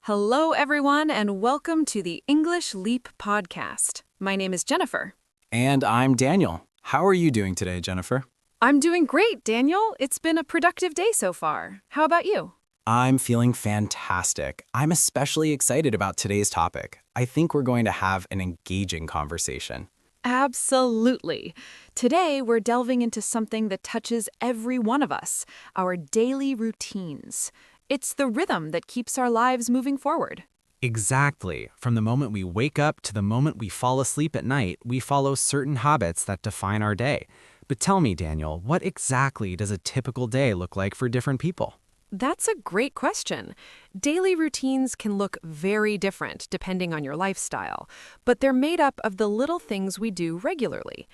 Hello, everyone, and welcome to the English Leap podcast. My name is Jennifer. And I'm Daniel. How are you doing today, Jennifer? I'm doing great, Daniel. It's been a productive day so far. How about you? I'm feeling fantastic. I'm especially excited about today's topic. I think we're going to have an engaging conversation. Absolutely. Today, we're delving into something that touches every one of us, our daily routines. It's the rhythm that keeps our lives moving forward. Exactly. From the moment we wake up to the moment we fall asleep at night, we follow certain habits that define our day. But tell me, Daniel, what exactly does a typical day look like for different people? That's a great question. Daily routines can look very different depending on your lifestyle, but they're made up of the little things we do regularly.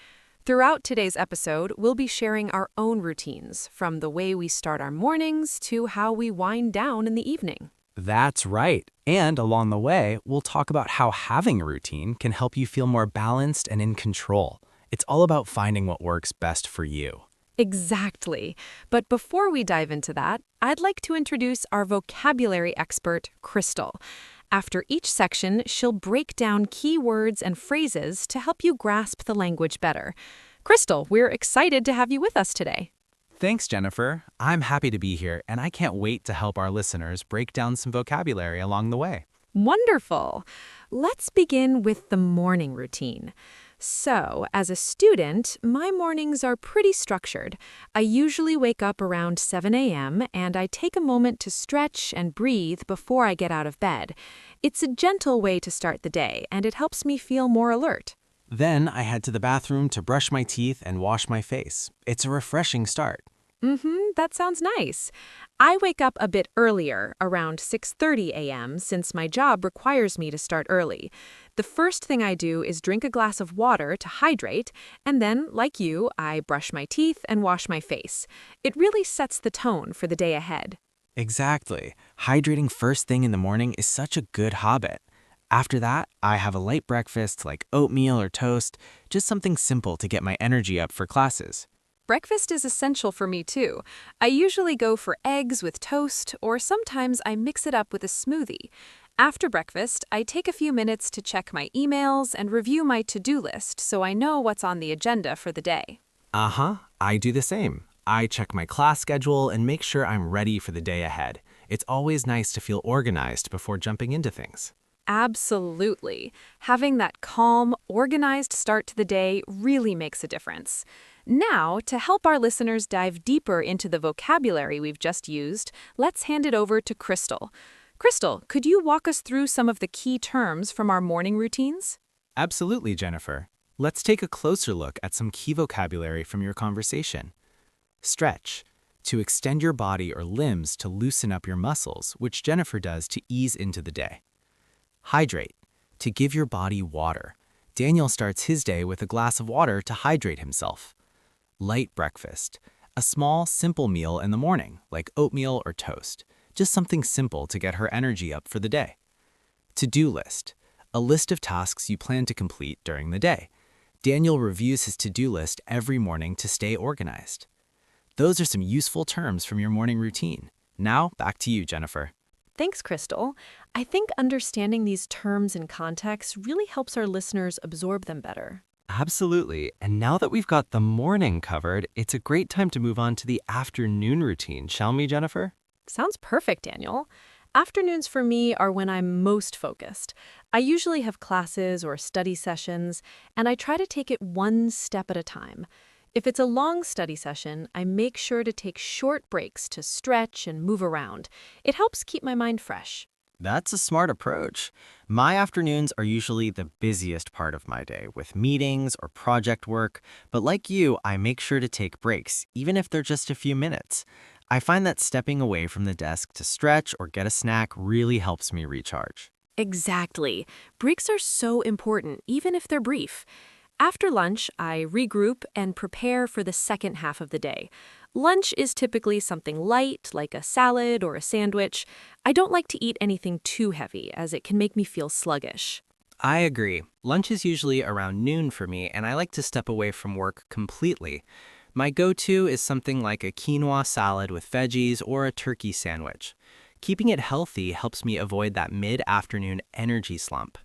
Throughout today's episode, we'll be sharing our own routines, from the way we start our mornings to how we wind down in the evening. That's right. And along the way, we'll talk about how having a routine can help you feel more balanced and in control. It's all about finding what works best for you. Exactly. But before we dive into that, I'd like to introduce our vocabulary expert, Crystal. After each section, she'll break down key words and phrases to help you grasp the language better. Crystal, we're excited to have you with us today. Thanks, Jennifer. I'm happy to be here, and I can't wait to help our listeners break down some vocabulary along the way. Wonderful. Let's begin with the morning routine. So, as a student, my mornings are pretty structured. I usually wake up around 7 a.m. and I take a moment to stretch and breathe before I get out of bed. It's a gentle way to start the day, and it helps me feel more alert. Then I head to the bathroom to brush my teeth and wash my face. It's a refreshing start. That sounds nice. I wake up a bit earlier, around 6:30 a.m., since my job requires me to start early. The first thing I do is drink a glass of water to hydrate, and then, like you, I brush my teeth and wash my face. It really sets the tone for the day ahead. Exactly. Hydrating first thing in the morning is such a good habit. After that, I have a light breakfast like oatmeal or toast, just something simple to get my energy up for classes. Breakfast is essential for me too. I usually go for eggs with toast, or sometimes I mix it up with a smoothie. After breakfast, I take a few minutes to check my emails and review my to-do list so I know what's on the agenda for the day. I do the same. I check my class schedule and make sure I'm ready for the day ahead. It's always nice to feel organized before jumping into things. Absolutely. Having that calm, organized start to the day really makes a difference. Now, to help our listeners dive deeper into the vocabulary we've just used, let's hand it over to Crystal. Crystal, could you walk us through some of the key terms from our morning routines? Absolutely, Jennifer. Let's take a closer look at some key vocabulary from your conversation. Stretch, to extend your body or limbs to loosen up your muscles, which Jennifer does to ease into the day. Hydrate, to give your body water. Daniel starts his day with a glass of water to hydrate himself. Light breakfast, a small, simple meal in the morning, like oatmeal or toast. Just something simple to get her energy up for the day. To-do list, a list of tasks you plan to complete during the day. Daniel reviews his to-do list every morning to stay organized. Those are some useful terms from your morning routine. Now, back to you, Jennifer. Thanks, Crystal. I think understanding these terms in context really helps our listeners absorb them better. Absolutely. And now that we've got the morning covered, it's a great time to move on to the afternoon routine, shall we, Jennifer? Sounds perfect, Daniel. Afternoons for me are when I'm most focused. I usually have classes or study sessions, and I try to take it one step at a time. If it's a long study session, I make sure to take short breaks to stretch and move around. It helps keep my mind fresh. That's a smart approach. My afternoons are usually the busiest part of my day with meetings or project work, but like you, I make sure to take breaks, even if they're just a few minutes. I find that stepping away from the desk to stretch or get a snack really helps me recharge. Exactly. Breaks are so important, even if they're brief. After lunch, I regroup and prepare for the second half of the day. Lunch is typically something light, like a salad or a sandwich. I don't like to eat anything too heavy, as it can make me feel sluggish. I agree. Lunch is usually around noon for me, and I like to step away from work completely. My go-to is something like a quinoa salad with veggies or a turkey sandwich. Keeping it healthy helps me avoid that mid-afternoon energy slump.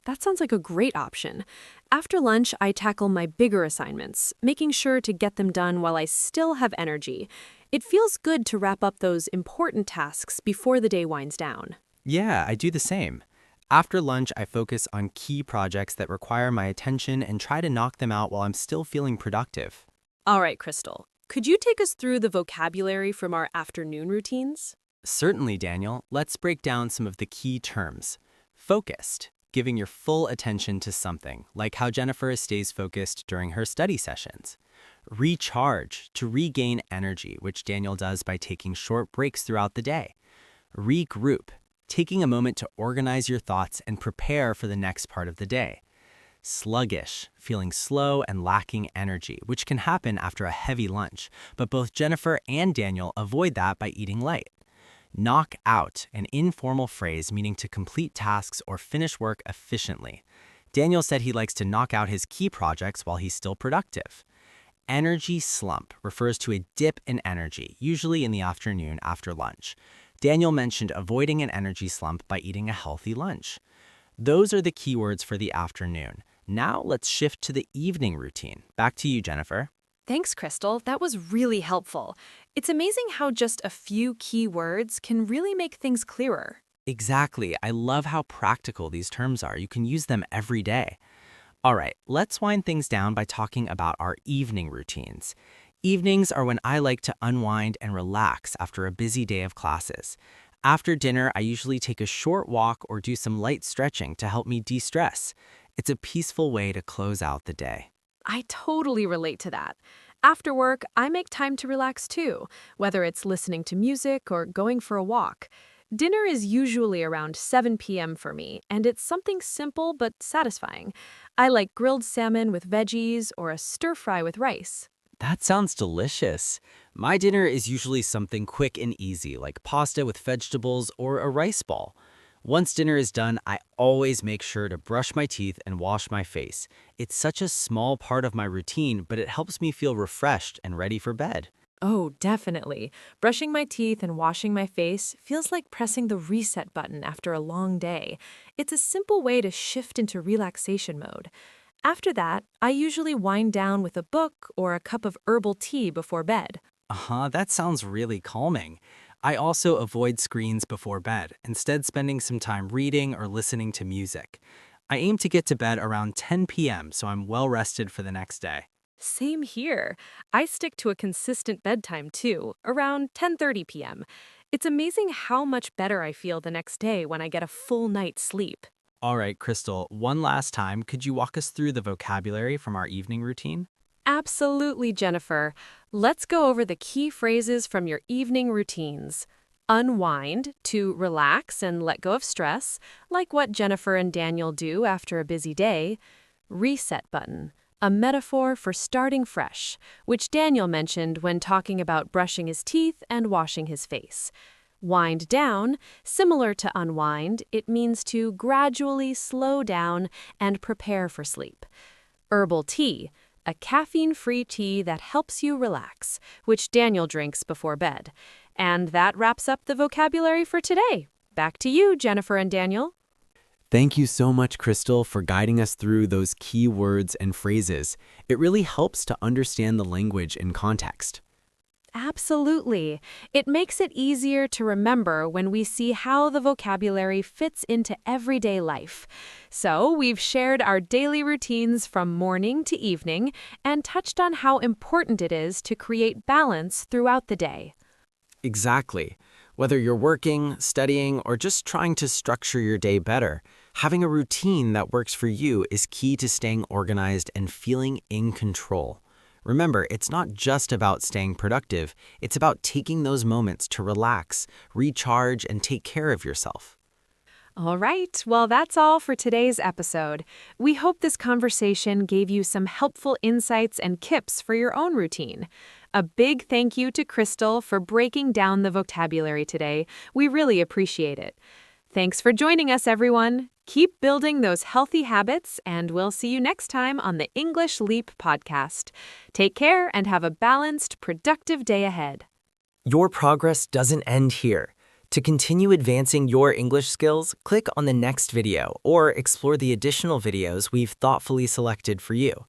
That sounds like a great option. After lunch, I tackle my bigger assignments, making sure to get them done while I still have energy. It feels good to wrap up those important tasks before the day winds down. Yeah, I do the same. After lunch, I focus on key projects that require my attention and try to knock them out while I'm still feeling productive. All right, Crystal. Could you take us through the vocabulary from our afternoon routines? Certainly, Daniel. Let's break down some of the key terms. Focused, giving your full attention to something, like how Jennifer stays focused during her study sessions. Recharge, to regain energy, which Daniel does by taking short breaks throughout the day. Regroup, taking a moment to organize your thoughts and prepare for the next part of the day. Sluggish, feeling slow and lacking energy, which can happen after a heavy lunch, but both Jennifer and Daniel avoid that by eating light. Knock out, an informal phrase meaning to complete tasks or finish work efficiently. Daniel said he likes to knock out his key projects while he's still productive. Energy slump refers to a dip in energy, usually in the afternoon after lunch. Daniel mentioned avoiding an energy slump by eating a healthy lunch. Those are the keywords for the afternoon. Now let's shift to the evening routine. Back to you, Jennifer. Thanks, Crystal. That was really helpful. It's amazing how just a few key words can really make things clearer. Exactly. I love how practical these terms are. You can use them every day. All right, let's wind things down by talking about our evening routines. Evenings are when I like to unwind and relax after a busy day of classes. After dinner, I usually take a short walk or do some light stretching to help me de-stress. It's a peaceful way to close out the day. I totally relate to that. After work, I make time to relax too, whether it's listening to music or going for a walk. Dinner is usually around 7 p.m. for me, and it's something simple but satisfying. I like grilled salmon with veggies or a stir fry with rice. That sounds delicious. My dinner is usually something quick and easy, like pasta with vegetables or a rice ball. Once dinner is done, I always make sure to brush my teeth and wash my face. It's such a small part of my routine, but it helps me feel refreshed and ready for bed. Oh, definitely. Brushing my teeth and washing my face feels like pressing the reset button after a long day. It's a simple way to shift into relaxation mode. After that, I usually wind down with a book or a cup of herbal tea before bed. That sounds really calming. I also avoid screens before bed, instead spending some time reading or listening to music. I aim to get to bed around 10 p.m. so I'm well rested for the next day. Same here. I stick to a consistent bedtime too, around 10:30 p.m. It's amazing how much better I feel the next day when I get a full night's sleep. All right, Crystal, one last time, could you walk us through the vocabulary from our evening routine? Absolutely, Jennifer. Let's go over the key phrases from your evening routines. Unwind, to relax and let go of stress, like what Jennifer and Daniel do after a busy day. Reset button, a metaphor for starting fresh, which Daniel mentioned when talking about brushing his teeth and washing his face. Wind down, similar to unwind, it means to gradually slow down and prepare for sleep. Herbal tea, a caffeine-free tea that helps you relax, which Daniel drinks before bed. And that wraps up the vocabulary for today. Back to you, Jennifer and Daniel. Thank you so much, Crystal, for guiding us through those key words and phrases. It really helps to understand the language in context. Absolutely. It makes it easier to remember when we see how the vocabulary fits into everyday life. So, we've shared our daily routines from morning to evening and touched on how important it is to create balance throughout the day. Exactly. Whether you're working, studying, or just trying to structure your day better, having a routine that works for you is key to staying organized and feeling in control. Remember, it's not just about staying productive, it's about taking those moments to relax, recharge, and take care of yourself. All right, well, that's all for today's episode. We hope this conversation gave you some helpful insights and tips for your own routine. A big thank you to Crystal for breaking down the vocabulary today. We really appreciate it. Thanks for joining us, everyone. Keep building those healthy habits, and we'll see you next time on the English Leap podcast. Take care and have a balanced, productive day ahead. Your progress doesn't end here. To continue advancing your English skills, click on the next video or explore the additional videos we've thoughtfully selected for you.